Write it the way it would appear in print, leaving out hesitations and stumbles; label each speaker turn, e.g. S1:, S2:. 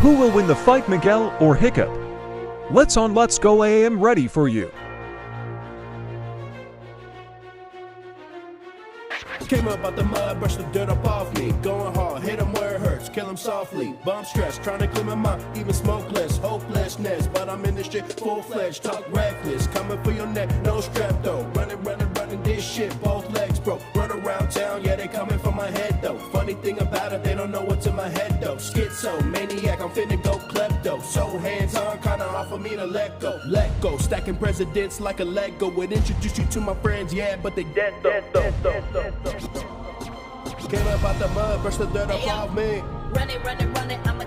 S1: Who will win the fight, Miguel or Hiccup? Let's go. I am ready for you.
S2: Came up out the mud, brushed the dirt up off me. Going hard, hit him where it hurts, kill him softly. Bump stress, trying to clear my mind, even smokeless, hopelessness. But I'm in this shit full-fledged, talk reckless. Coming for your neck, no strap though. Running this shit, both legs broke. Run around town, yeah, they coming for my head though. Funny thing about it, they don't know what's in my head though. Schizo, maniac, I'm finna go klepto. So hands-on, kinda hard for me to let go. Let go, stacking presidents like a Lego. Would introduce you to my friends, yeah, but they dead though. Came up out the mud, brushed the dirt up off me.
S3: Run it, I'm